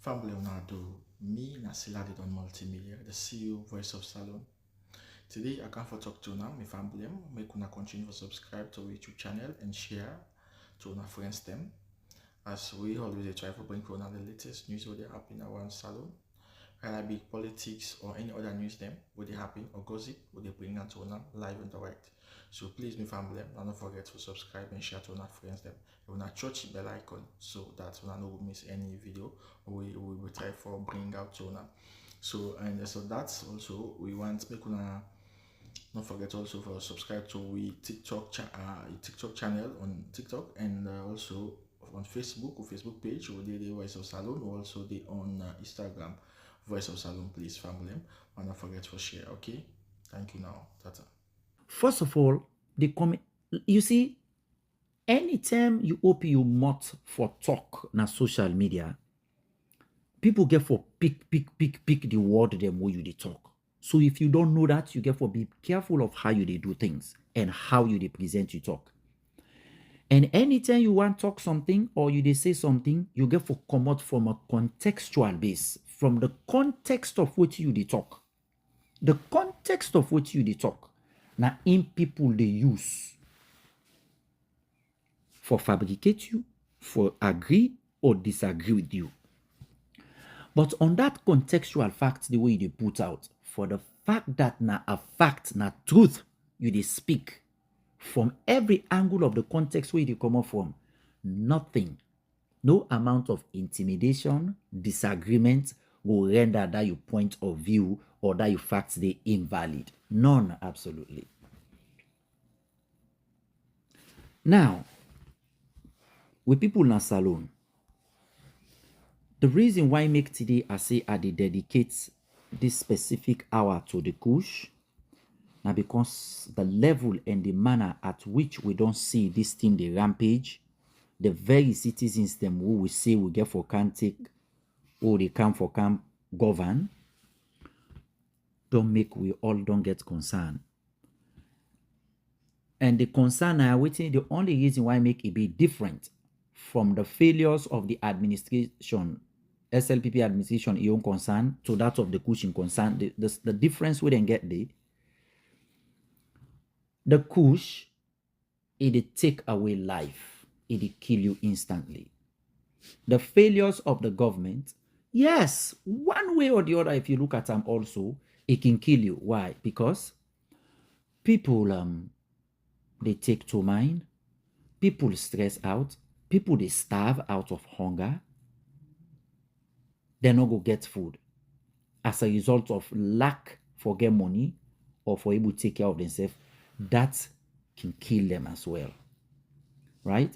Family Leonardo, me Nasiladi Don Multimedia, the CEO Voice of Salon. Today I come for talk to now, my family, make una continue to subscribe to our YouTube channel and share to our friends them. As we always try to bring on the latest news what they happen around salon, whether it be politics or any other news them what they happen or gossip what they bring out to now live and direct. So please, my family, don't forget to subscribe and share to our friends them. You wanna touch the bell icon so that we don't miss any video we will try for bring out to now. So that's also we want make una don't forget also for subscribe to we TikTok channel on TikTok and also on Facebook or Facebook page or the Voice of Salon or also the on Instagram Voice of Salon. Please family, and don't forget to share. Okay, thank you now. Tata. First of all, you see, anytime you open your mouth for talk na social media, people get for pick the word them where you they talk. So if you don't know that, you get for be careful of how you they do things and how you they present you talk. And anytime you want talk something or you they say something, you get for come out from a contextual base, from the context of what you they talk. The context of what you they talk. Now in people they use for fabricate you, for agree or disagree with you. But on that contextual fact, the way they put out, for the fact that na a fact, na truth, you they speak from every angle of the context where they come up from, nothing, no amount of intimidation, disagreement will render that your point of view or that your facts they invalid. None, absolutely. Now, with people in a salon, the reason why make today I say I dedicate this specific hour to the kush now because the level and the manner at which we don't see this thing the rampage, the very citizens them who we say we get for can take or they come for can govern, don't make we all don't get concerned. And the concern I waiting, the only reason why make it be different from the failures of the administration, SLPP administration in concern to that of the Kush in concern, the difference we didn't get there. The Kush, it take away life. It kill you instantly. The failures of the government, yes, one way or the other, if you look at them also, it can kill you. Why? Because people they take to mind, people stress out, people they starve out of hunger, they not go get food as a result of lack for get money or for able to take care of themselves. That can kill them as well, right?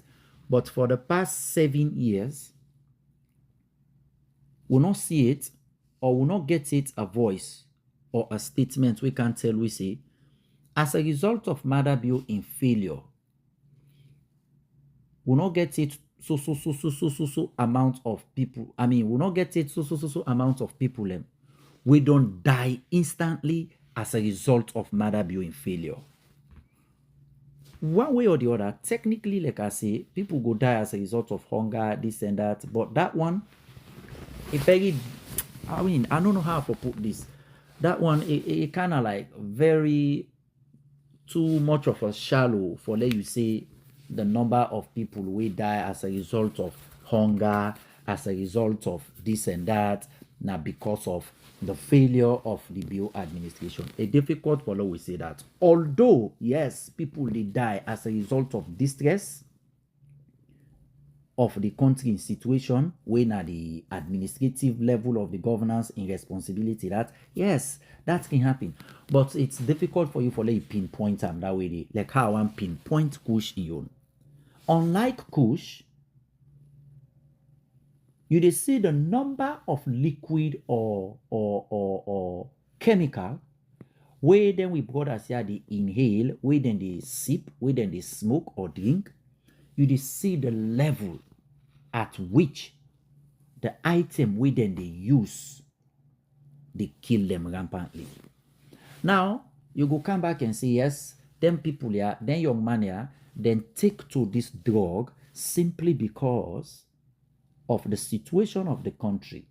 But for the past 7 years, we'll not see it or we'll not get it a voice or a statement we can tell we say, as a result of Mother Bill in failure, we'll not get it so amount of people. I mean, we'll not get it so amount of people. We don't die instantly as a result of Mother Bill in failure. One way or the other, technically, like I say, people go die as a result of hunger, this and that. But that one, I don't know how to put this. That one, it kind of like very too much of a shallow for let you say the number of people will die as a result of hunger, as a result of this and that, now because of the failure of the Bill administration. A difficult follow we say that. Although, yes, people they die as a result of distress of the country in situation when at the administrative level of the governance in responsibility that yes, that can happen. But it's difficult for you for like pinpoint them that way. Like how I pinpoint Kush in. Unlike Kush, you they see the number of liquid or chemical where then we brothers here they inhale, where then they sip, where then they smoke or drink. You they see the level at which the item where then they use, they kill them rampantly. Now, you go come back and say, yes, them people here, then young man here, then take to this drug simply because of the situation of the country.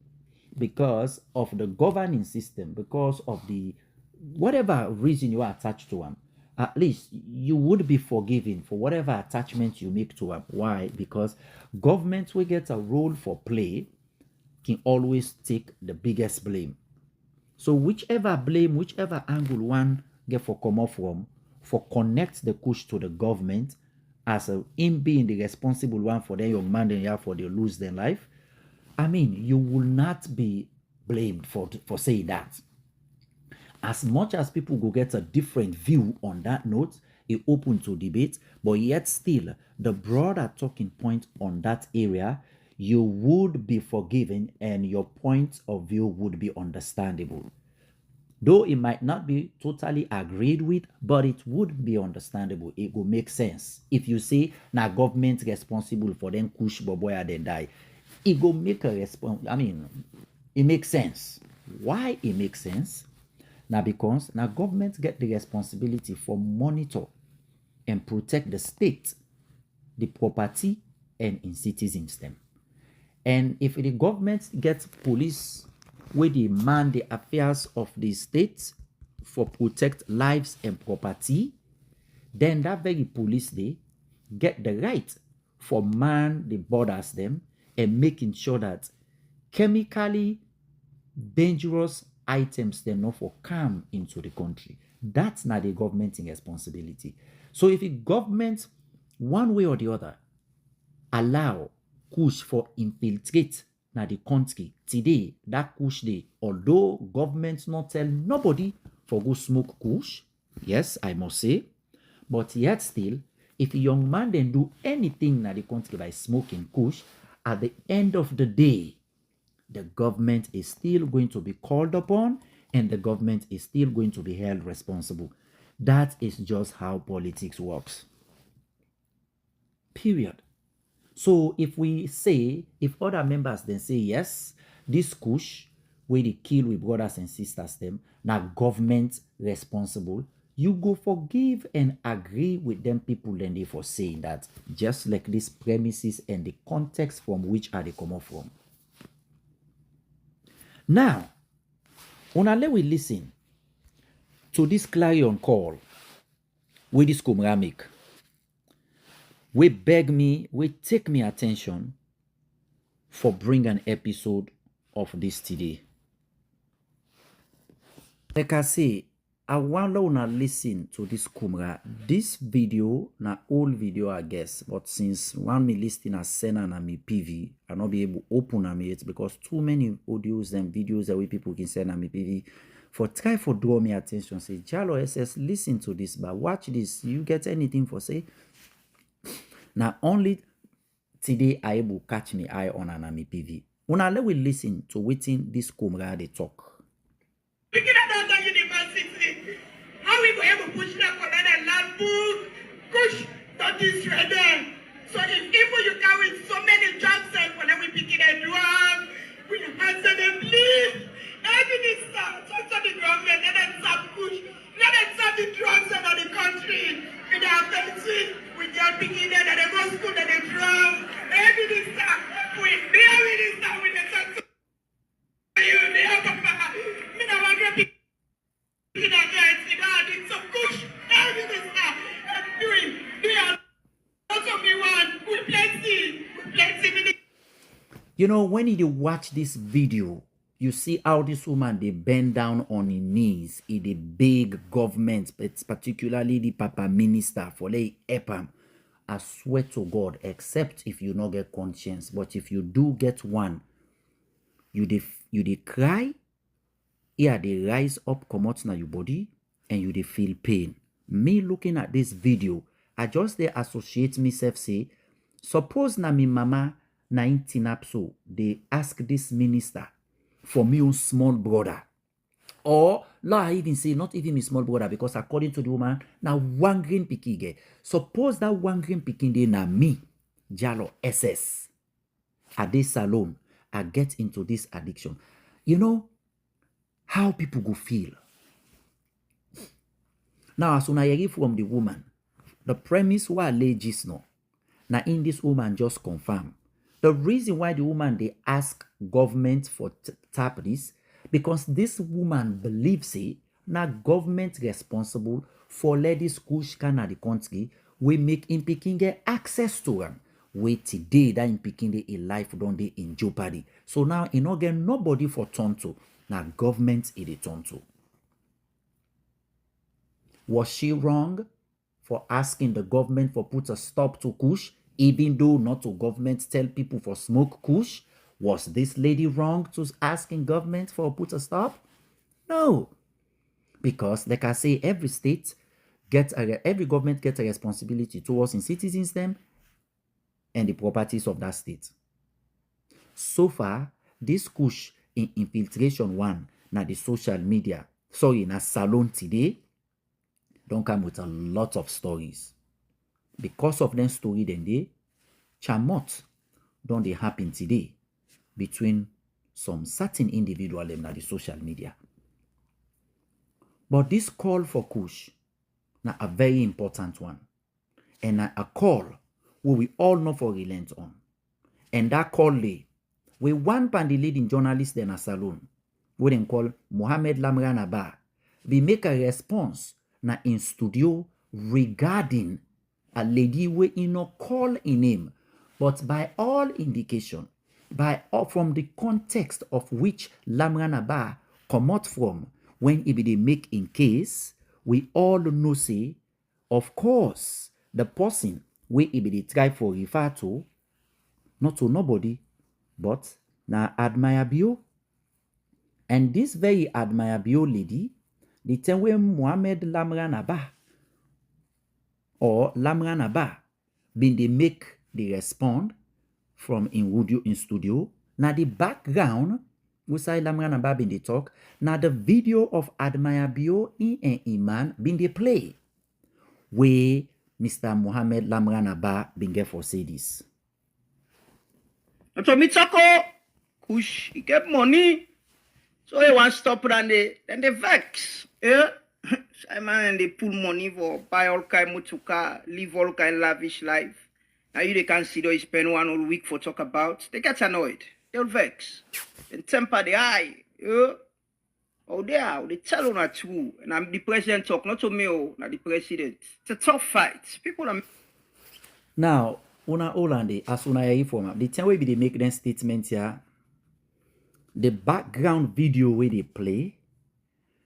because of the governing system, because of the whatever reason you are attached to them, at least you would be forgiven for whatever attachment you make to them. Why? Because government will get a role for play can always take the biggest blame. So whichever blame, whichever angle one get for come off from, for connect the kush to the government as him being the responsible one for the young man, then for they lose their life. I mean, you will not be blamed for saying that. As much as people go get a different view on that note, it open to debate, but yet still, the broader talking point on that area, you would be forgiven and your point of view would be understandable. Though it might not be totally agreed with, but it would be understandable. It will make sense. If you say, now government responsible for them kush boboya they die, it will make a response. I mean, it makes sense. Why it makes sense? Now because now government get the responsibility for monitor and protect the state, the property, and in citizens them. And if the government gets police where they man the affairs of the state for protect lives and property, then that very police they get the right for man the borders them and making sure that chemically dangerous items they not for come into the country. That's not the government's responsibility. So if the government, one way or the other, allow kush for infiltrate na the country today, that kush day, although government not tell nobody for go smoke kush, yes, I must say, but yet still, if a young man then do anything na the country by smoking kush, at the end of the day, the government is still going to be called upon and the government is still going to be held responsible. That is just how politics works. Period. So if we say, if other members then say, yes, this kush, where they kill with brothers and sisters them, now government responsible, you go forgive and agree with them people then they for saying that, just like these premises and the context from which are they come from. Now, let we listen to this clarion call with this Kumramik. We beg me, we take me attention for bring an episode of this today. Like I say, I want to listen to this Kumra. This video, na old video I guess, but since one me listing as send on me PV, I not be able to open on it because too many audios and videos that way people can send on me PV. For try for draw me attention, say Jalo SS, listen to this, but watch this. You get anything for say? Now only today I able catch me eye on an me PV. When I let we listen to waiting this Kumra they talk. How we go able to push that for that land book? Push that is ready. So if people you come with so many jobs and when we pick it a drug, we answer them, please. Every minister, talk to the government, let them stop push. Let them stop the drugs out of the country. In the afternoon, we just picking them and they go school and they drug. Every minister, we their minister, we the talk to you, they have a me now want to pick. You know, when you watch this video, you see how this woman, they bend down on her knees in the big government, it's particularly the Papa Minister for the EPAM. I swear to God, except if you not get conscience, but if you do get one, you dey cry, yeah, they rise up, come out na your body, and you dey feel pain. Me looking at this video, I just dey associate myself say, suppose na me mama 19 up so they ask this minister for me own small brother. Or I even say not even my small brother, because according to the woman, now one green pikin get. Suppose that one green pikin dey na me, Jalo SS. At this salon, I get into this addiction. You know how people go feel. Now, as soon as I hear from the woman, the premise why lay just now. Now in this woman just confirm. The reason why the woman they ask government for tap this, because this woman believes it, now government responsible for let this kush can the country, we make in picking get access to them. Wait today that in picking a life don't they in jeopardy. So now in again nobody for turn to. Now government is the turn to. Was she wrong for asking the government for put a stop to kush, even though not to government tell people for smoke kush? Was this lady wrong to asking government for put a stop? No. Because like I say, every state every government gets a responsibility towards its citizens them and the properties of that state. So far, this kush in infiltration one, na the social media, sorry, na salon today, don't come with a lot of stories. Because of them story then they, chamot don't they happen today between some certain individual them na the social media. But this call for kush, na a very important one. And a call where we all know for relent on. And that call lay, we one pan the leading journalist in a salon, we then call Mohammed Lamran Abba, we make a response na in studio regarding a lady we in a call in him, but by all indication, from the context of which Lamran Abba come out from when he be they make in case, we all know say, of course, the person we he be they try for refer to, not to nobody, but na admirable. And this very admirable lady, the time when Muhammad Lamran Abba or Lamran Abba been they make the respond from in studio. Now the background, we say Lamran Abba been they talk. Now the video of admirable in and Iman been they play. Where Mr. Muhammad Lamran Abba been get for say this. So Mitako, Kush, he get money. So he want stop and they vex. Yeah? Simon and they pull money for buy all kind motuka, live all kind lavish life. Now you they consider he spend one whole week for talk about. They get annoyed. They'll vex. And temper the eye. Yeah? Oh they tell on true. And I'm the president talk, not to me, not the president. It's a tough fight. People are Now, una Holande, as una hear from the time we be they make them statements here, the background video where they play,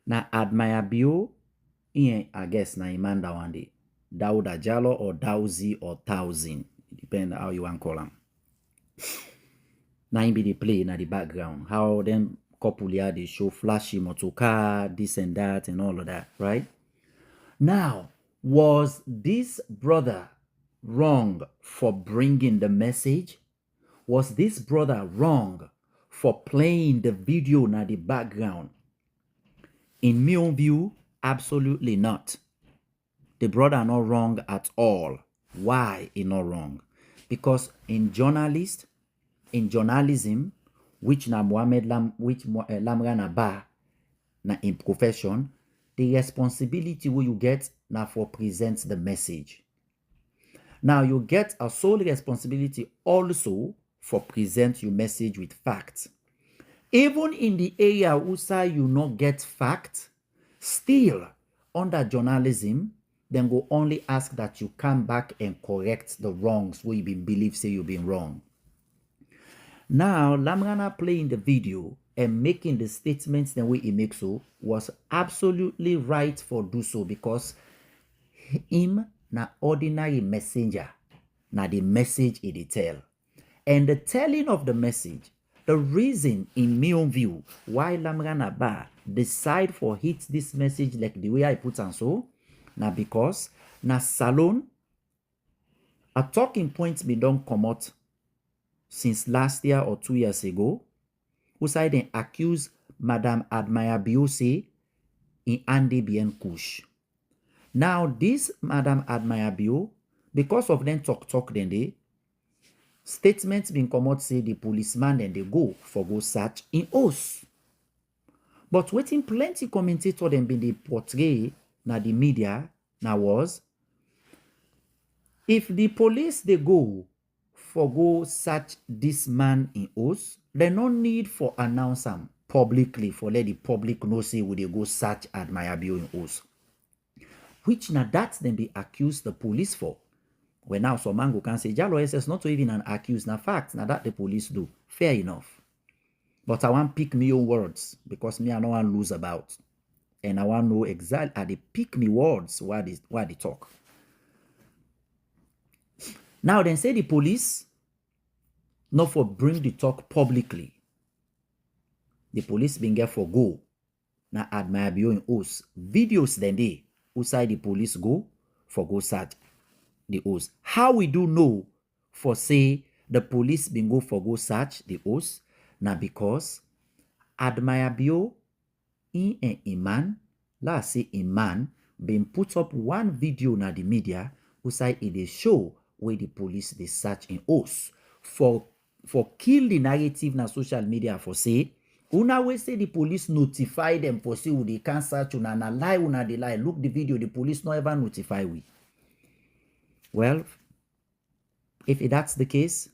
na admirable, in I guess na Imanda one day, Dauda Jalo or Dowsy or Thousand, depend how you want call them. Now be they play na the background, how them couple here they show flashy motocar, this and that and all of that, right? Now, was this brother wrong for bringing the message? Was this brother wrong for playing the video na the background? In my own view, absolutely not. The brother not wrong at all. Why he not wrong? Because in journalism, which na Lamran Abba na in profession, the responsibility where you get na for present the message. Now you get a sole responsibility also for present your message with facts. Even in the area who say you not get facts, still under journalism, then go only ask that you come back and correct the wrongs where you been believe say you've been wrong. Now Lamrana playing the video and making the statements the way he makes so was absolutely right for do so, because him na ordinary messenger, na the message he dey tell. And the telling of the message, the reason in my own view why Lamran Abba decide for hit this message like the way I put and so, na because na salon a talking point be don't come out since last year or 2 years ago, who side then accuse Madame Admire Biose in Andy Bien Kush. Now this Madame Admire Bio, because of them talk then they statements been come out say the policeman then they go for go search in house. But waiting plenty commentator them been they portray na the media now was, if the police they go for go search this man in house, there no need for announce am publicly for let the public know say we dey go search Admayabio in house. Which na that then be accused the police for. When now some man go can say Jalo SS not to even an accused. Na fact, na that the police do. Fair enough. But I want pick me own words because me I no want lose about. And I want know exactly how they pick me words what they talk. Now then say the police not for bring the talk publicly. The police been get for go. Na Admayabio in house. Videos then they outside the police go for go search the house. How we do know for say the police been go for go search the house? Na because Admayabio in an Iman, let's say Iman, been put up one video na the media outside it they show where the police they search in house for kill the narrative na social media for say una we say the police notify them for say they can't search una na lie una they lie. Look the video, the police not ever notify we. Well, if that's the case,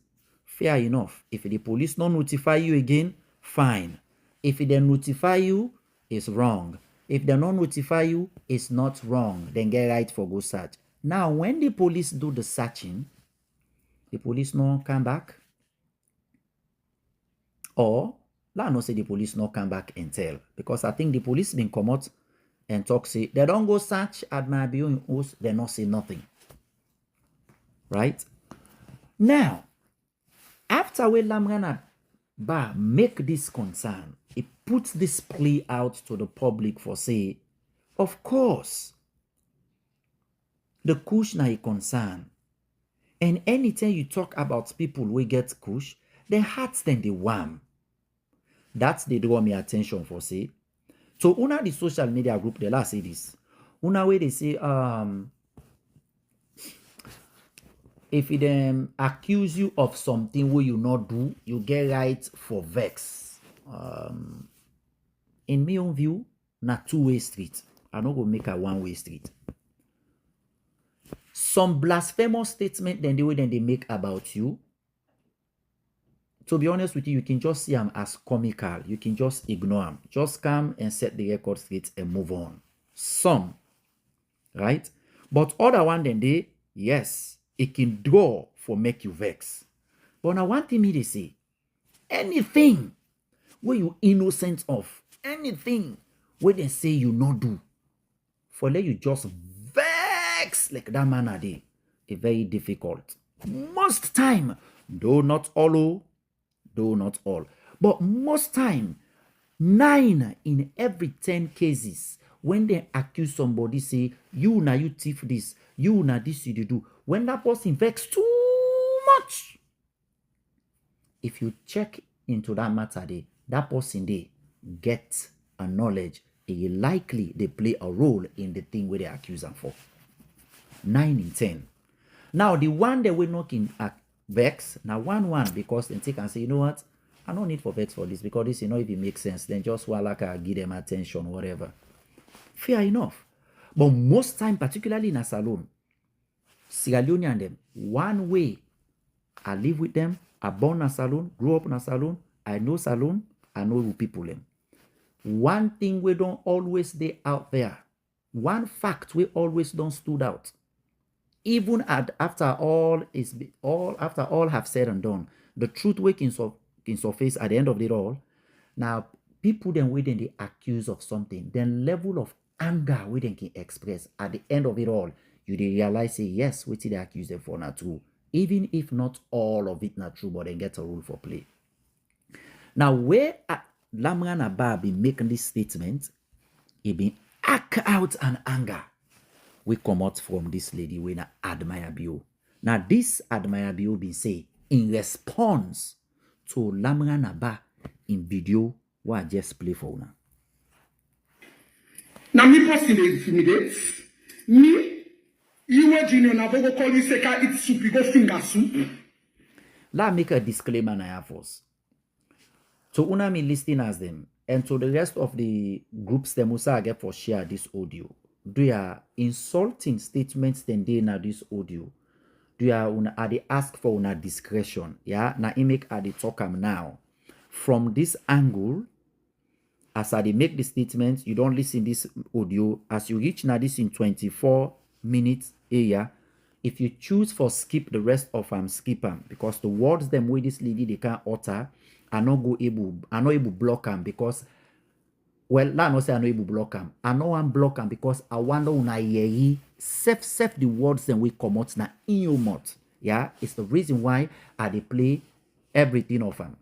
fair enough. If the police not notify you again, fine. If they notify you, it's wrong. If they not notify you, it's not wrong. Then get right for go search. Now, when the police do the searching, the police not come back. Or, let not say the police not come back and tell. Because I think the police been come out and talk say, they don't go search Admayabio in house, they not say nothing. Right? Now, after we Lamrana Ba make this concern, it puts this plea out to the public for say, of course, the kush na a concern. And anytime you talk about people who get kush, their hearts then they warm. That's they draw me attention for say. So una the social media group they last say this. Una way they say if they accuse you of something where you not do, you get right for vex. In my own view, not two-way street. I not go make a one-way street. Some blasphemous statement then the way then they make about you. To be honest with you, you can just see them as comical. You can just ignore them. Just come and set the record straight and move on. Some, right? But other one then they, yes, it can draw for make you vex. But now one thing me they say, anything where you innocent of, anything where they say you not do, for let you just vex like that man a day, it's very difficult. Most time, though not all, but most time, 9 in every 10 cases, when they accuse somebody, say, you na you thief this, you na this you do, when that person vex too much, if you check into that matter, that person they get a knowledge, it likely they play a role in the thing where they accuse them for. 9 in 10. Now the one that we're not in vex, now one because they take and say, you know what, I don't need for vex for this because this, you know, if it makes sense, then just like give them attention, whatever. Fair enough. But most time, particularly in a salon, Sierra Leonean them, one way I live with them, I born in a salon, grew up in a salon, I know who people them. One thing we don't always stay out there. One fact we always don't stood out. Even after all have said and done, the truth we can surface at the end of it all. Now, people then waiting they accuse of something, then level of anger we then can express at the end of it all. You realize say yes, what they accuse them for not true. Even if not all of it not true, but then get a rule for play. Now, where Lamran Abba be making this statement, he been act out an anger. We come out from this lady when Admayabio. Now, this Admayabio been say in response to Lamran Abba in video what I just play for now. Now, me personally intimidate. Me, you were junior, now go call you seka eat soup, you go finger soup. Let me make a disclaimer now first. To una me listeners them, and to the rest of the groups them also I get for share this audio. They are insulting statements then they in this audio. I dey ask for una discretion. Yeah, na I make I dey talk am now. From this angle, as I dey make the statement, you don't listen this audio. As you reach now this in 24 minutes area, if you choose for skip the rest of skip am, because the words them way this lady they can't utter, I not able block them because, well, let not say I not able block them. I know I'm block them because I wonder una yeri self the words them we come out na in your mouth. Yeah, it's the reason why I dey play everything of them.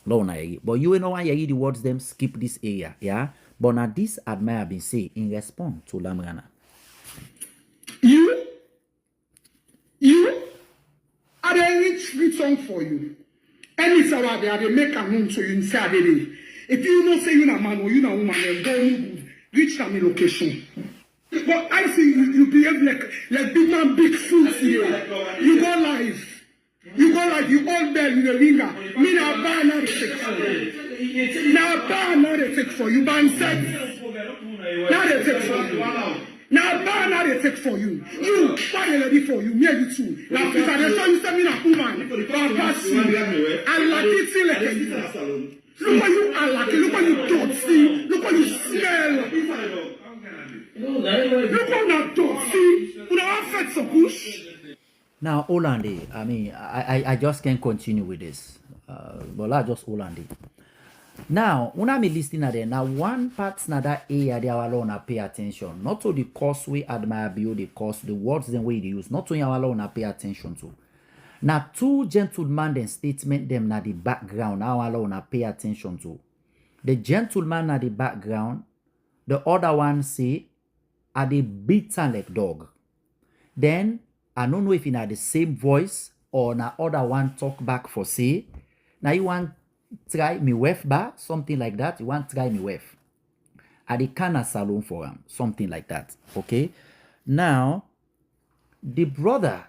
No una yeri, but you know why yeri the words them skip this area. Yeah, but now this admire been say in response to Lamrana. You are a rich song for you. Any sawa they make a known so you say if you don't say you a man or you a woman, then go you reach a location. But I see you behave like big man, big food here. You go live. You all there in the ringer. Me now ban not take for you. Now ban not take for you. Ban sex. Now they take for you. Now ban now they take for you. You what they ready for you? Me you too. Now if I show you something a woman, pass you. I like it feel like a look what you are like. Look what you don't see. Look what you smell. Look what you don't see. You know how fat so push. Now, Olande, I mean, I just can't continue with this. But I just Olande. Now, when I'm listening at there, now one part na that area they are alone pay attention. Not to the course we admire build the course, the words then we use, not to our alone pay attention to. Now, two gentlemen then statement them na the background, our alone pay attention to. The gentleman na the background, the other one say, are they beaten like dog. Then I don't know if in the same voice or na other one talk back for say, now you want try me wef ba, something like that. You want try me wef. I the can a salon for him, something like that. Okay. Now, the brother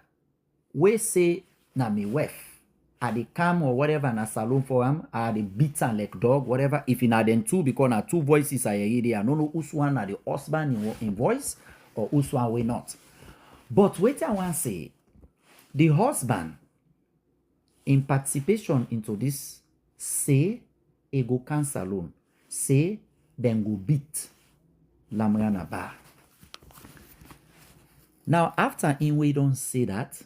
we say na me wef. I the cam or whatever na salon for him, I the beaten like dog, whatever. If in them two, because na two voices I hear there, I don't know who's one na the husband in voice or who's one way not. But wait, I want to say, the husband, in participation into this, say, e go can salon, say, then go beat Lamrana bar. Now, after we don't say that,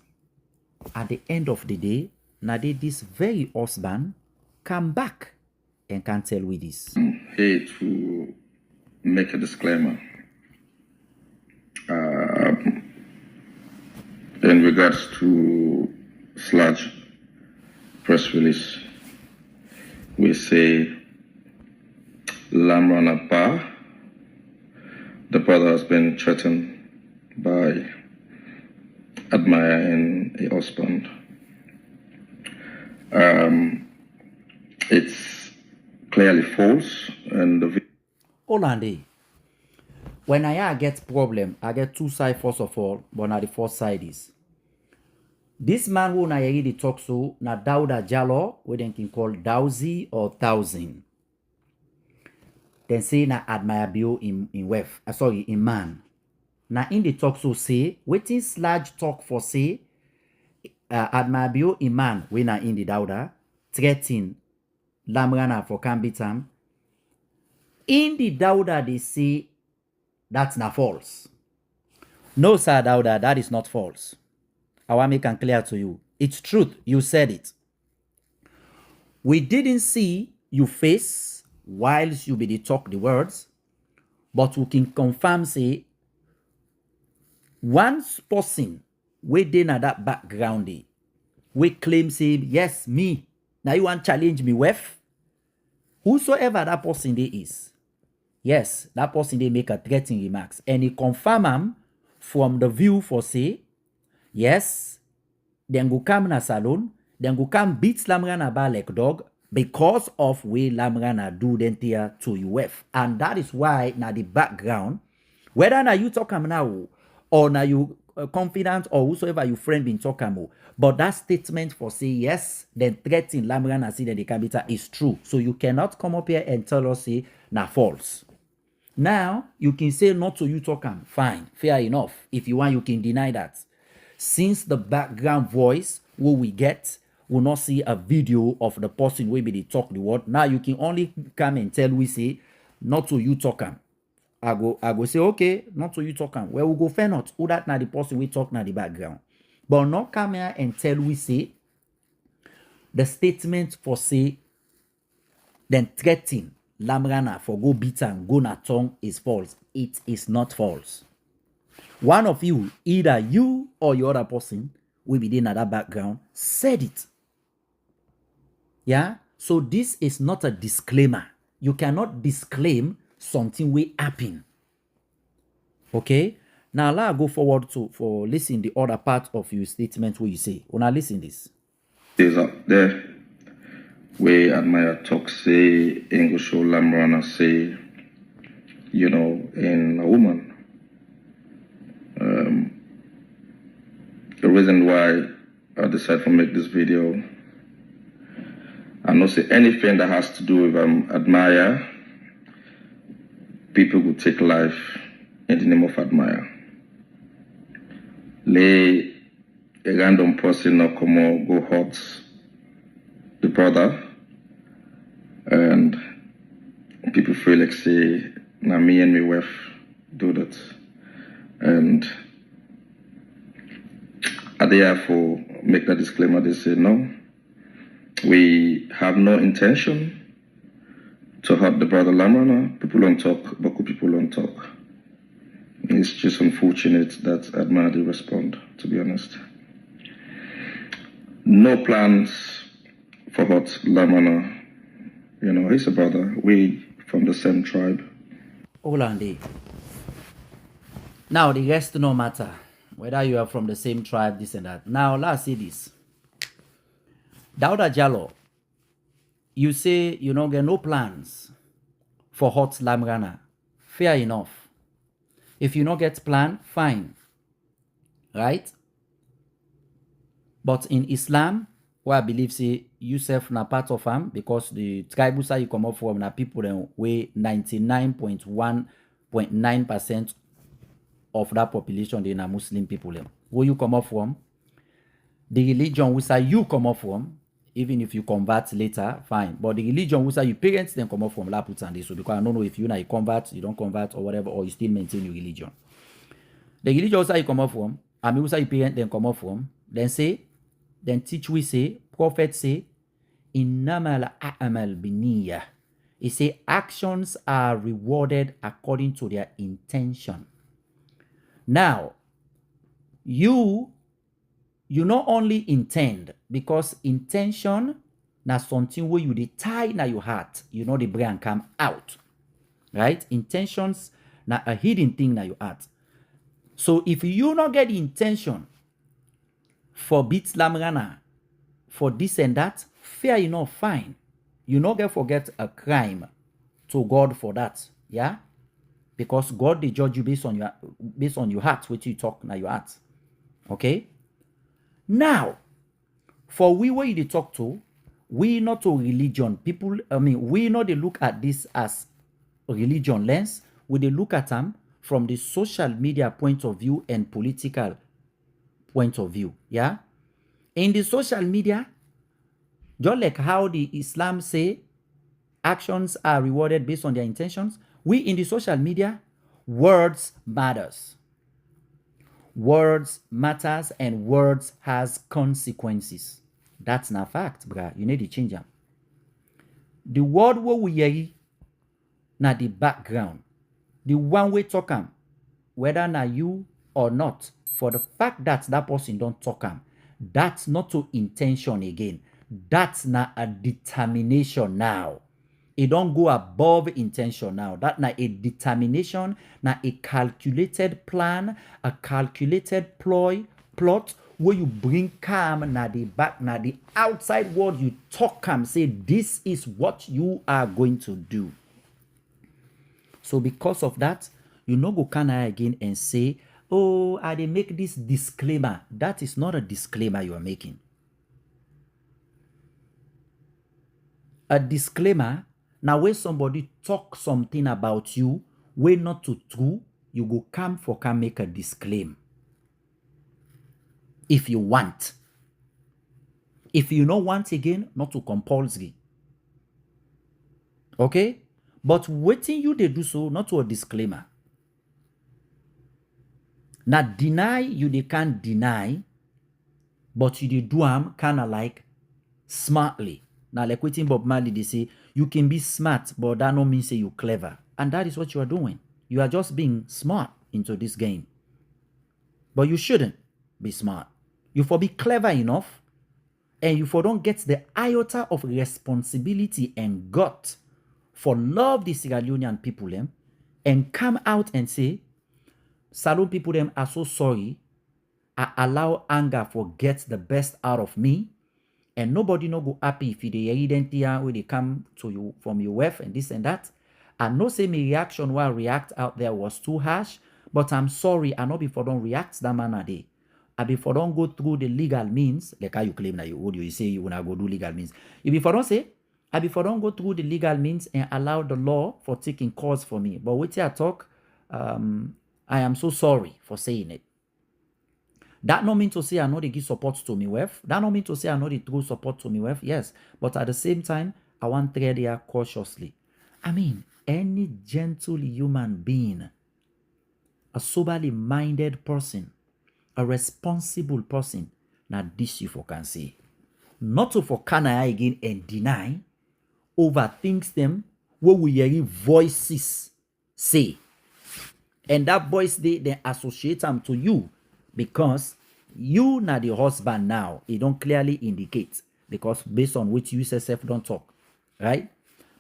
at the end of the day, now this very husband come back and can tell we this. Hey, to make a disclaimer. In regards to Sludge press release, we say Lamrana Ba, the brother has been threatened by admiring a husband. It's clearly false, and the Olande, when I get problem, I get two sides first of all, but now the first side is this man who I already talk to, na Dauda Jallo, we then can call Dowsy or Thousand. Then say na admire bio in wef, sorry, in man. Na in the talk so say, waiting Sludge talk for say, admire bio in man, we na in the Dauda, threaten Lamrana for Cambitam. In the Dauda they say, that's not false. No, sir, Dauda, that is not false. I want to make it clear to you. It's truth. You said it. We didn't see your face whilst you be talk the words, but we can confirm say one person we did at that background, we claim say yes me. Now you want challenge me with whosoever that person they is. Yes, that person they make a threatening remarks and he confirm them from the view for say yes, then go come na salon, then go come beat Lamrana bar like dog because of way Lamrana do then here to UF. And that is why now the background, whether now you talk now or now you confident or whosoever your friend been talking about, but that statement for say yes, then threatening Lamrana see that the capital is true. So you cannot come up here and tell us say na false. Now you can say not to you talk fine, fair enough. If you want, you can deny that. since the background voice what we get will not see a video of the person where they talk the word. Now you can only come and tell we say, not to you talk am. I go say, okay, not to you talk am. Well, we go find out who that now the person we talk now the background. But not come here and tell we say, the statement for say, then threaten Lamrana for go beat and go na tongue is false. It is not false. One of you, either you or your other person, will be in that background, said it. Yeah? So this is not a disclaimer. You cannot disclaim something will happen. Okay? Now let's go forward for listen the other part of your statement where you say. Now listen this. There's up there we admire talk say English or Lamrana say, you know, in a woman. The reason why I decided to make this video, I not say anything that has to do with admire. People will take life in the name of admire. Lay a random person not come on, go hurt the brother, and people feel like say, now me and my wife do that, and I therefore make that disclaimer. They say no, we have no intention to hurt the brother Lamrana. People don't talk, Baku people don't talk. It's just unfortunate that Admire did respond, to be honest. No plans for hurt Lamrana. You know, he's a brother. We from the same tribe. Olande. Now the rest no matter. Whether you are from the same tribe, this and that. Now let's see this. Dauda Jallo, you say you don't get no plans for hot Lamrana. Fair enough. If you don't get plan, fine. Right? But in Islam, where I believe say yourself na part of them, because the tribe you come up from na people that weigh 99.1.9% of that population they are Muslim people. Where you come up from, the religion which you come up from, even if you convert later, fine. But the religion which your parents then come up from Laput and this, so because I don't know if you now you convert, you don't convert or whatever, or you still maintain your religion. The religion which you come up from, I mean which your parents then come up from, then teach we say, prophet say, innamal a'mal biniyah. He say actions are rewarded according to their intention. Now, you not only intend, because intention na something where you tie na your heart, you know the brain come out. Right? Intentions na a hidden thing na your heart. So if you not get the intention for beat Lamrana, for this and that, fair enough, fine. You not get forget a crime to God for that. Yeah? Because God they judge you based on your heart, which you talk na your heart. Okay? Now, for we where you talk to, we not to religion. People, we not they look at this as religion lens. We they look at them from the social media point of view and political point of view. Yeah? In the social media, just like how the Islam say actions are rewarded based on their intentions, we in the social media, words matters. Words matters and words has consequences. That's not fact, bruh. You need to change them. The word where we hear na the background. The one we talk am, whether na you or not, for the fact that that person don't talk am, that's not to intention again. That's not a determination now. It don't go above intention now. That na a determination, na a calculated plan, a calculated plot where you bring calm na the back, na the outside world you talk calm, say this is what you are going to do. So because of that, you no go can again and say, oh, I dey make this disclaimer. That is not a disclaimer you are making. A disclaimer, now when somebody talk something about you, wey not to true, you go come make a disclaim. if you want. If you don't want again, not to compulsory. Okay? But waiting you they do so, not to a disclaimer. Now deny you they can't deny, but you they do them kind of like smartly. Now like waiting Bob Marley they say, you can be smart, but that don't mean say you clever. And that is what you are doing. You are just being smart into this game. But you shouldn't be smart. You for be clever enough, and you for don't get the iota of responsibility and gut for love the Sierra Leonean people them, and come out and say, Salone people them are so sorry. I allow anger for get the best out of me, and nobody no go happy if they identity when they come to you from your wife and this and that. I know say my reaction while react out there was too harsh, but I'm sorry. I know before don't react that manner day. I before don't go through the legal means, like how you claim that you say you wanna go do legal means. You before don't say, I before don't go through the legal means and allow the law for taking cause for me. But wait till I talk, I am so sorry for saying it. That no mean to say I know they give support to me wife. That no mean to say I know they throw support to me wife. Yes, but at the same time, I want to tread there cautiously. I mean, any gentle human being, a soberly minded person, a responsible person, now this you for can say. Not to for can I again and deny, overthinks them, what we hear voices say. And that voice they associate them to you, because you na the husband now. It don't clearly indicate, because based on which you yourself don't talk, right?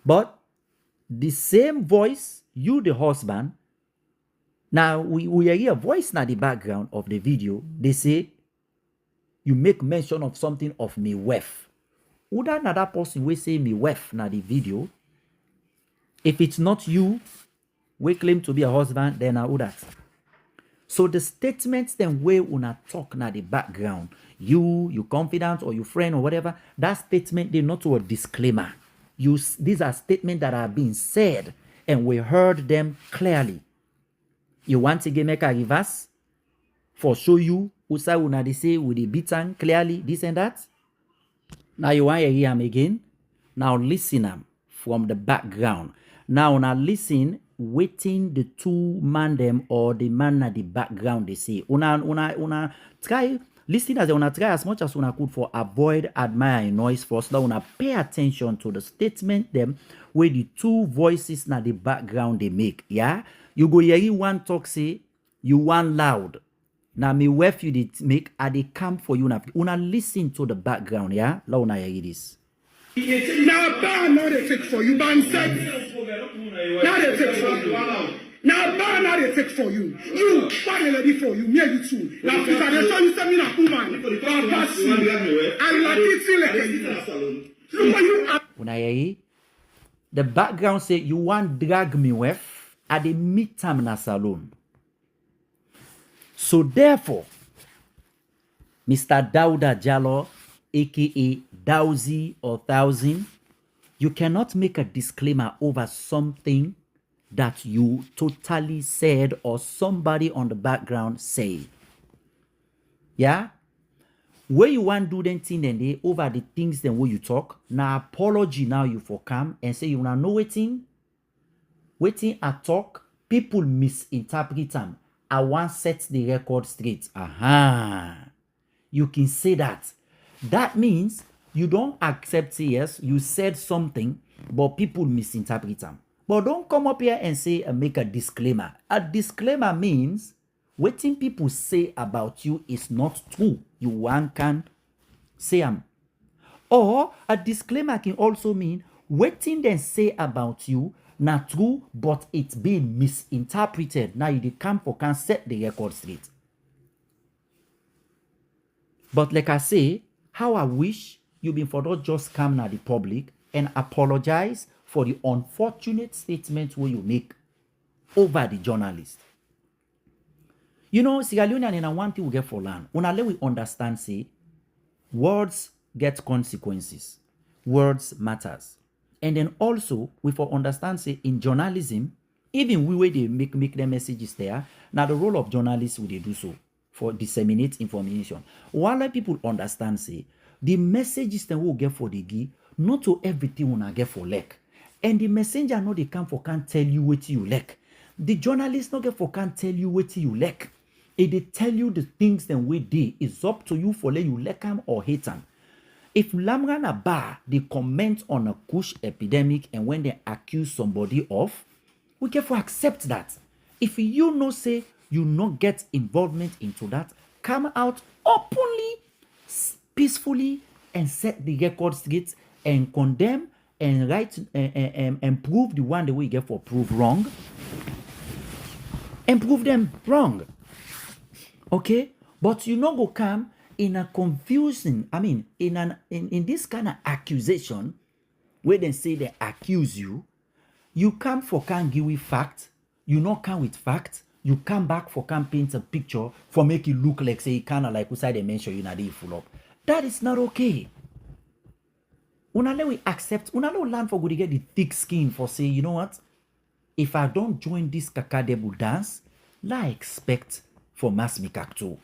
But the same voice, you the husband. Now we hear a voice na the background of the video. They say you make mention of something of me wife. Would another person will say me wife na the video? If it's not you, we claim to be a husband, then I would that. So the statements then way una talk na the background, you confidant or your friend or whatever, that statement they not to a disclaimer. These are statements that are being said and we heard them clearly. You want to make a reverse for show you usa una they say with the beaten clearly this and that. Now you want to hear them again. Now listen them from the background. Now una listen waiting the two man them or the man at the background they say. Una try listen as una try as much as una could for avoid admire noise first. Now una pay attention to the statement them where the two voices na the background they make. Yeah, you go hear one talk say you want loud. Now me wife you did make at the camp for you now. Una listen to the background. Yeah, now una hear this. Now ban now they take for you, ban sex. Now they take for you. Now ban now they take for you. You, what they ready for you? Me and you too. Now if I show you something like woman, pass you. I like it like look what you are. Una hear the background say you want drag me wife at the midterm na salon. So therefore, Mr. Dauda Jallo, aka Dowsy or Thousand, you cannot make a disclaimer over something that you totally said or somebody on the background say. Yeah? Where you want to do them thing then they over the things then where you talk. Now apology now you for come and say you wanna know waiting I talk, people misinterpret them. I want set the record straight. Aha. You can say that. That means you don't accept yes, you said something, but people misinterpret them. But don't come up here and say and make a disclaimer. A disclaimer means waiting people say about you is not true. You one can say them. Or a disclaimer can also mean waiting then say about you not true, but it's being misinterpreted. Now you come for can set the record straight. But like I say, how I wish you been for not just come now the public and apologize for the unfortunate statement where you make over the journalist. You know, Sierra Leonean and I want to get for land. When we understand, say, words get consequences. Words matters. And then also, we for understand, say, in journalism, even we way they make their messages there, now the role of journalists will they do so. for disseminate information. While people understand, say, the messages that we get for the gi, not to everything we get for like. And the messenger no they come for can't tell you what you like. The journalist no get for can't tell you what you like. If they tell you the things then we did, it's up to you for let you like them or hate them. If Lamran Bar they comment on a kush epidemic and when they accuse somebody of, we can for accept that. If you know say you not get involvement into that, come out openly, peacefully, and set the record straight and condemn and write and prove the one the way you get for prove wrong and prove them wrong. Okay, but you not go come in a confusing, in this kind of accusation where they say they accuse you, you come for can't give with fact, you not come with fact, you come back for can't paint a picture for make it look like say kind of like outside they mention you not full up. That is not okay. Unale we accept, unale learn for good to get the thick skin for say, you know what? If I don't join this kakadebul dance, I expect for mass mikak too.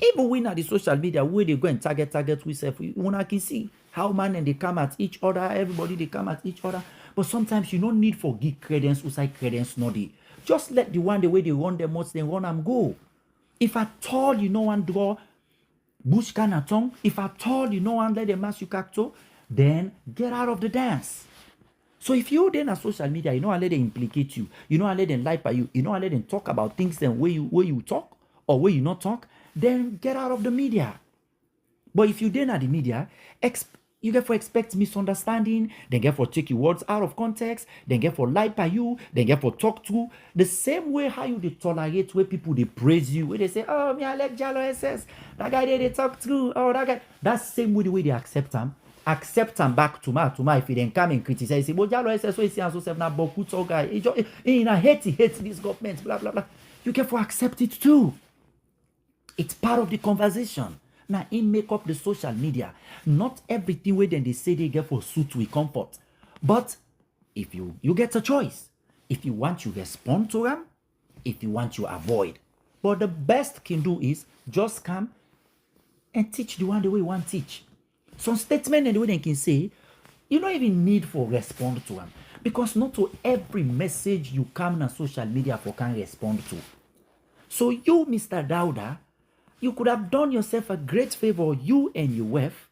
Even when at the social media where they go and target we self, one can see how man and they come at each other, everybody they come at each other. But sometimes you don't need for give credence, outside credence, no they. Just let the one the way they run them most, they run and go. If at all you know one draw bush can a tongue, if at all you know one let the mass you cacto, then get out of the dance. So if you then on social media, you know I let them implicate you, you know I let them lie by you, you know I let them talk about things then where you talk or where you not talk, then get out of the media. But if you then at the media, you get for expect misunderstanding, then get for take your words out of context, then get for lie by you, then get for talk to. The same way how you they tolerate where people they praise you, where they say, oh, me I like Jalo SS, that guy they talk through, oh that guy. That same way the way they accept them back to my if you then come and criticize, say, well Jalo SS so he and so self na boku talk guy. He hate this government, blah blah blah. You get for accept it too. It's part of the conversation. Now, in make up the social media, not everything where then they say they get for suit with comfort. But if you get a choice. If you want, you respond to them. If you want, you avoid. But the best can do is just come and teach the one the way you want to teach. Some statement and the way they can say, you don't even need for respond to them. Because not to every message you come on social media for can respond to. So you, Mr. Dauda, you could have done yourself a great favor, you and your wife,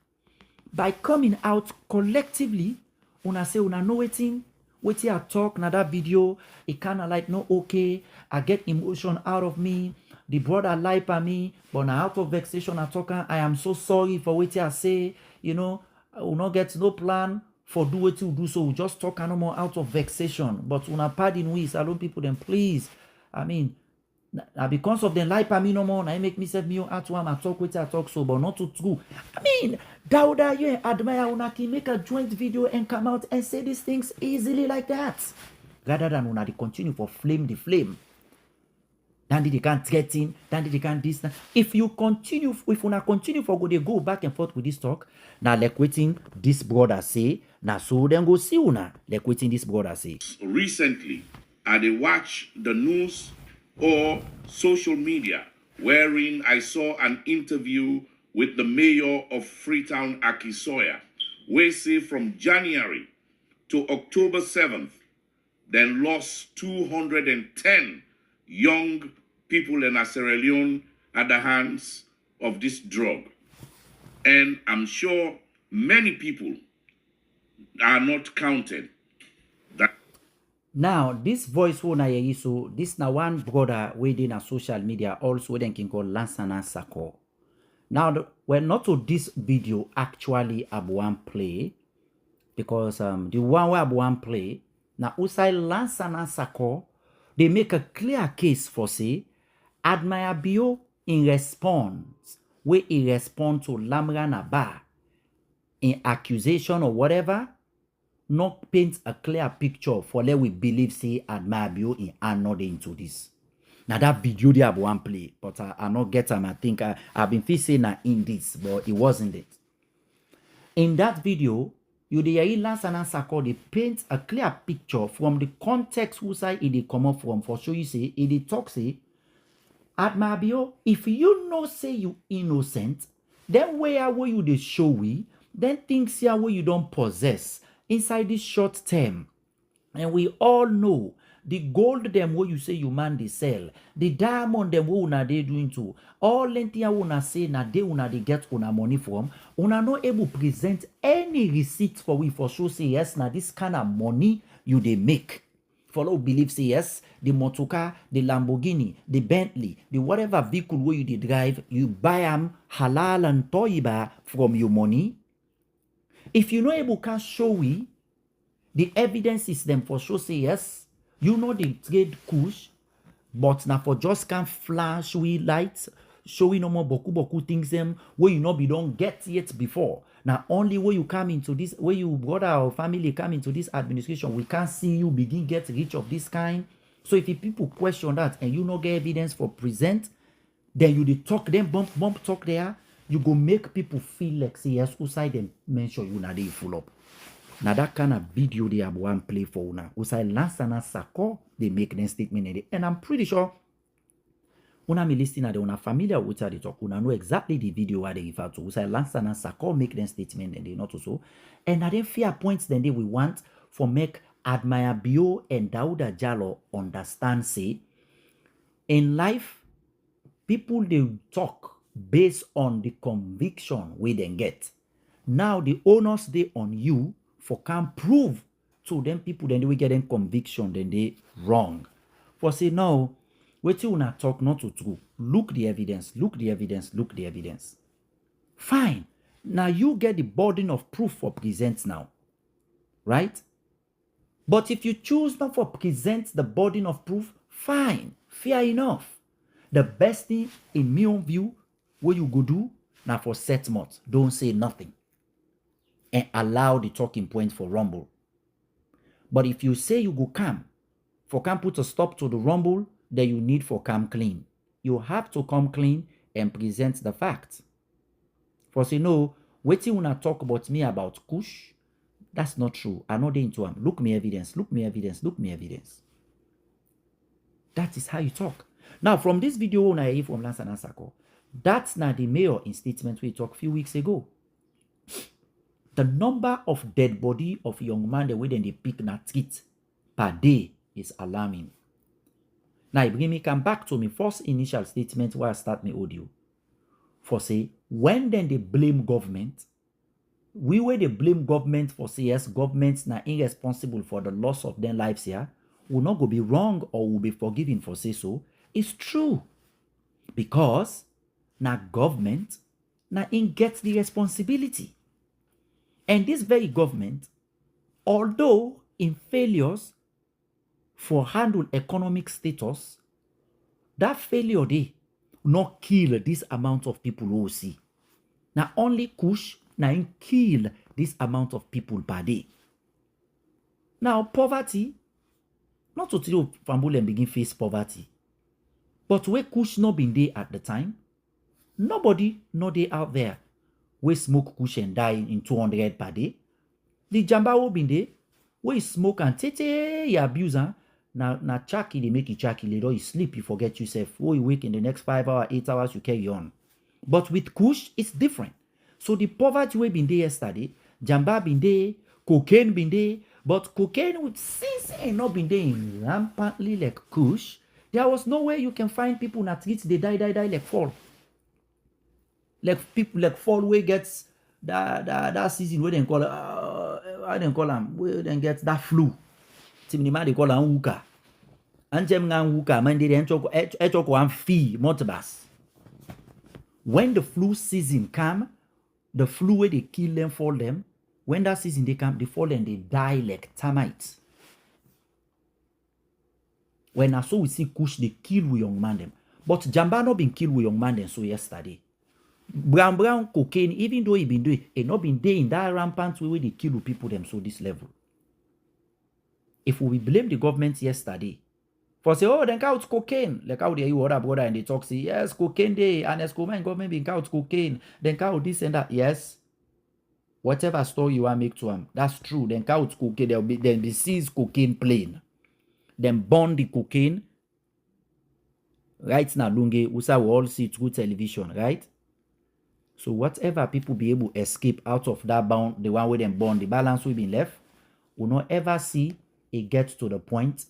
by coming out collectively. Una say, una know waiting I talk, na that video, it kind of like, no, okay, I get emotion out of me, the brother lie by me, but now out of vexation, I talk, I am so sorry for what I say, you know, I will not get no plan for do what you do, so we just talk no more out of vexation, but una pardon we, salon people, then please, now because of the lie by me no more, I make myself me out one I talk with I talk so, but not too true. Dauda, you admire una can make a joint video and come out and say these things easily like that. Rather than una they continue for flame the flame. Then they can't threaten, then they can't this. If una continue for they go back and forth with this talk, now like waiting this brother say, now so then go see una, like waiting this brother say. Recently, I did watch the news or social media, wherein I saw an interview with the mayor of Freetown, Akisoya, where say from January to October 7th, then lost 210 young people in Sierra Leone at the hands of this drug. And I'm sure many people are not counted. Now, this voice who na so this na one brother within a social media also then can call Lansana Sako. Now, well, not to this video actually Abuan play, because the one where Abuan play, now usai Lansana Sako, they make a clear case for say, Admire Bio in response, where he respond to Lamrana Ba in accusation or whatever, not paint a clear picture for let we believe say Admire Bio in another into this. Now that video they have one play, but I not get them. I think I've been saying that in this, but it wasn't it. In that video, you the Lansana Sako they paint a clear picture from the context who side it come up from for sure you say it talk say Admabio, if you know say you innocent, then where you dey show we, then things here where you don't possess inside this short term. And we all know the gold them where you say you man they sell, the diamond them where una they doing too. All lengthy una say na they una they get una money from, una not able present any receipt for we for sure say yes, now this kind of money you they make. Follow believe say yes, the motorcar, the Lamborghini, the Bentley, the whatever vehicle where you they drive, you buy them halal and toiba from your money. If you know able can show we the evidence is them for sure say yes, you know the trade kush, but now for just can flash we lights, showing no more boku things them where you know be don't get yet before. Now only where you come into this, where you brother or family come into this administration, we can't see you begin get rich of this kind. So if people question that and you not get evidence for present, then you talk them bump talk there, you go make people feel like say yes, outside them mention you now they full up. Now that kind of video they have one play for una. Outside Lansana Sako, they make them statement in it. And I'm pretty sure una me listening at una familiar with how they talk. Una know exactly the video where they refer to. Outside Lansana Sako make them statement and they not also. And I then fear points then they we want for make Admire Bio and Dauda Jallo understand say in life people they talk based on the conviction we then get. Now the onus they on you for can prove to them people then they will get them conviction then they wrong. For say no, wait till una talk not to true. Look the evidence, look the evidence, look the evidence. Fine. Now you get the burden of proof for present now. Right? But if you choose not for present the burden of proof, fine. Fair enough. The best thing in my own view, what you go do, now for set months, don't say nothing. And allow the talking point for rumble. But if you say you go calm, for can put a stop to the rumble, then you need for come clean. You have to come clean and present the facts. For say no, waiting when I talk about me about Kush, that's not true. I know they into him. Look me evidence, look me evidence, look me evidence. That is how you talk. Now, from this video when I hear from Lansana Sako, that's not the mayor in statement we talked a few weeks ago. The number of dead body of young man the way they pick na treat per day is alarming. Now, it bring me come back to my first initial statement where I start my audio. For say, when then they blame government, we where they blame government for say yes, governments na irresponsible for the loss of their lives here, will not go be wrong or will be forgiven for say so. It's true. Because na government na in gets the responsibility. And this very government, although in failures for handle economic status, that failure they not kill this amount of people who see. Now only Kush now in kill this amount of people per day. Now poverty, not to tell you Fambule begin face poverty, but where Kush not been there at the time, nobody no day out there we smoke Kush and die in 200 per day. The Jamba been there, we smoke and tete you abuse na chaki they make you chaki later you sleep you forget yourself. Or you wake in the next 5 hours, 8 hours you carry on. But with Kush it's different. So the poverty we been there yesterday, Jamba been there, cocaine been there, but cocaine with since ain't not been there in rampantly like Kush. There was no way you can find people that treat they die like fall. Like people like fall where gets that season where they call how they call them where they get that flu. Timnima they call them wuka. Anjem ngan wuka man they choko and fee motorbus. When the flu season come, the flu where they kill them, fall them. When that season they come, they fall and they die like termites. When I saw we see Kush, they kill with young man them. But Jamba not been killed with young man them so yesterday. Brown cocaine, even though he been doing it, not been there in that rampant way where they kill people them so this level. If we blame the government yesterday for say, oh, then count cocaine, like how they you other brother and they talk say, yes, cocaine day, and as government been count cocaine, then count this and that, yes. Whatever story you want to make to them, that's true. Then count cocaine, then they seize cocaine plane. Then burn the cocaine Right now, Lunge, Usa will all see through television, right? So whatever people be able to escape out of that bound, the one with them born, the balance will be left, will not ever see it gets to the point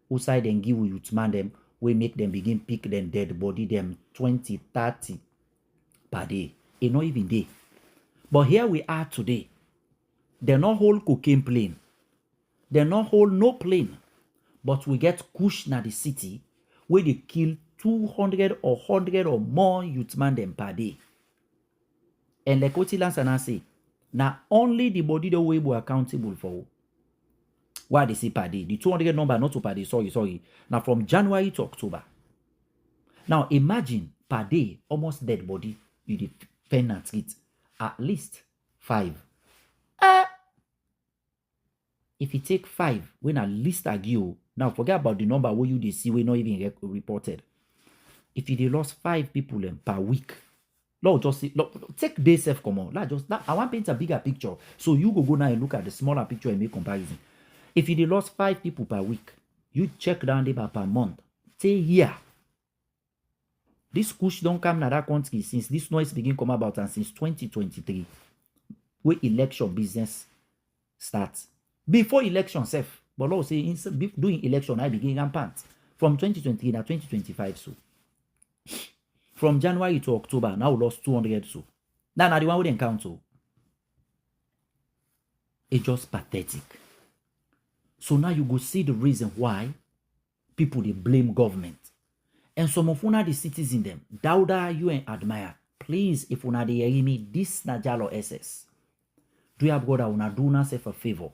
Usa then give you man them, we make them begin pick them dead body them 20, 30 per day. It not even day. But here we are today. They not hold cocaine plane. They not hold no plane. But we get kush na the city where they kill 200 or 100 or more youth man them per day. And like what Lansana say, now only the body the way we accountable for what they say per day. The 200 number not to per day, sorry. Now from January to October. Now imagine per day, almost dead body, you defend and treat at least 5. If you take 5, when at least argue, now forget about the number where you see we not even reported. If you lost 5 people per week, Lord, just see, Lord, take day self come on. I want to paint a bigger picture. So you go now and look at the smaller picture and make comparison. If you lost 5 people per week, you check down labor per month. Say here. This push don't come to that country since this noise begin come about and since 2023. Where election business starts. Before election self. But Lord say doing election I begin rampant. From 2023 to 2025 so. From January to October, now we lost 200 so. Now the one we didn't count so. It's just pathetic. So now you go see the reason why people they blame government. And some of una the citizens them, Dauda you and admire. Please, if una they hear me, this Najalo SS. Do you have God that una do not self a favor?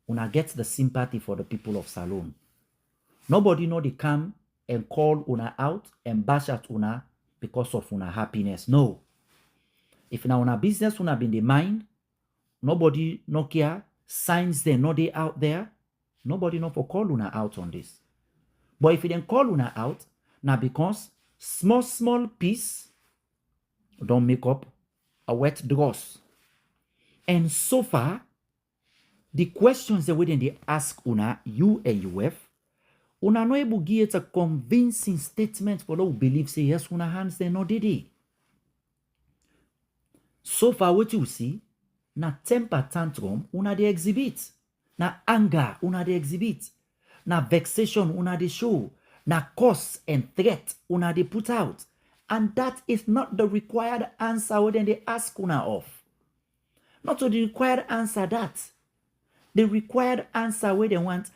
Una get the sympathy for the people of Salone. Nobody know they come and call una out and bash at una because of una happiness. No. If now una business una been the mind, nobody no care, signs there, no they out there, nobody know for call una out on this. But if you then call una out, now because small piece don't make up a wet dross. And so far, the questions that we then ask una, you and UF, una no able get a convincing statement for those who believe say yes, una hands they no did it. So far, what you see, na temper tantrum, una de exhibit. Na anger, una de exhibit. Na vexation, una de show. Na curse and threat, una de put out. And that is not the required answer when they ask una of. Not to the required answer that. The required answer where they want,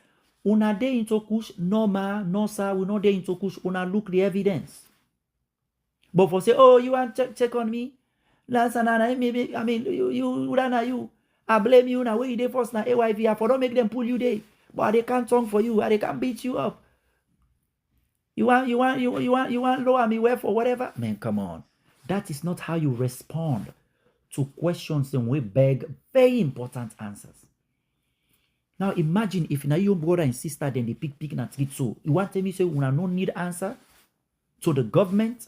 una de into kush, no ma, no sir, we no de into kush, una look the evidence. But for say, oh, you want check on me? Maybe, I mean, you, I blame you now. Where you dey first now, AYV, for don't make them pull you there. But they can't talk for you, they can't beat you up. You want lower me where for whatever? Man, come on. That is not how you respond to questions and we beg very important answers. Now imagine if now your brother and sister then they pick and treat so. You want to tell me say we no need answer to the government?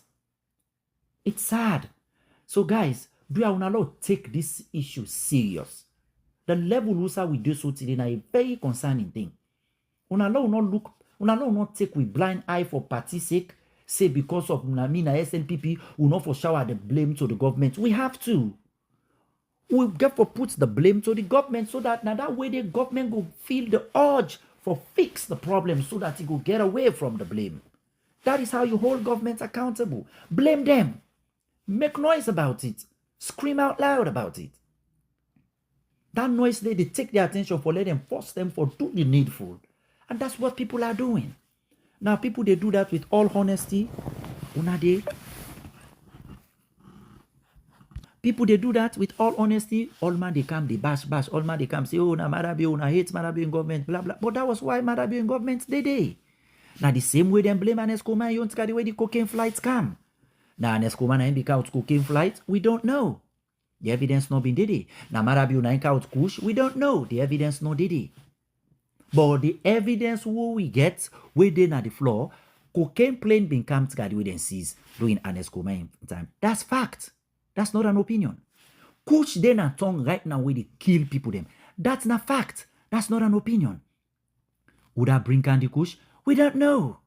It's sad. So guys, do you not take this issue serious? The level we do so today is a very concerning thing. Una not take with blind eye for party sake, say because of Namina SNPP, we not for shower the blame to the government. We have to. We get for put the blame to the government so that now that way the government will feel the urge for fix the problem so that it will get away from the blame. That is how you hold government accountable. Blame them. Make noise about it. Scream out loud about it. That noise they take their attention for let them force them for do the needful. And that's what people are doing. Now people they do that with all honesty. People they do that with all honesty. All man they come, they bash. All man they come say, oh, na Marabi, na hate Marabi in government, blah blah. But that was why Marabi in government they. Now the same way them blame Aneskoma, you don't the way the cocaine flights come. Now Aneskoma na indicate out cocaine flight, we don't know. The evidence no been did. Now Marabi na out kush, we don't know. The evidence no did. But the evidence we get within at the floor, cocaine plane been come together with and seize during Aneskoma in time. That's fact. That's not an opinion. Kush then a tongue right now where they kill people them. That's not fact. That's not an opinion. Would I bring Candy Kush? We don't know.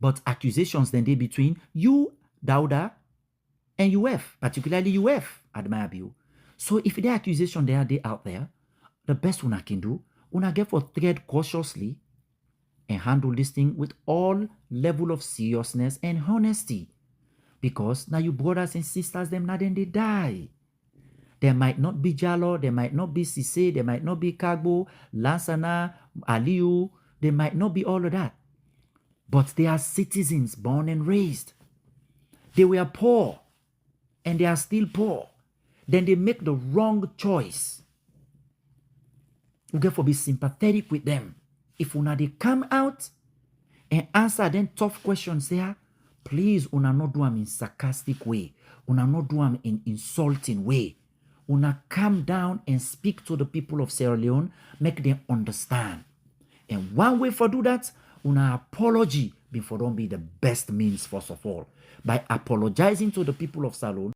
But accusations then they between you, Dauda, and UF, particularly UF, admire you. So if the accusation they are out there, the best one I can do, una get for tread cautiously and handle this thing with all level of seriousness and honesty. Because now you brothers and sisters, them now then they die. There might not be Jalo, there might not be Sise, there might not be Kargbo, Lansana, Aliu, there might not be all of that. But they are citizens born and raised. They were poor, and they are still poor. Then they make the wrong choice. You get to be sympathetic with them. If una they come out and answer them tough questions there, please una not do them in sarcastic way. Una not do them in insulting way. Una calm down and speak to the people of Sierra Leone, make them understand. And one way for do that, una apology before don't be the best means first of all. By apologizing to the people of Salone,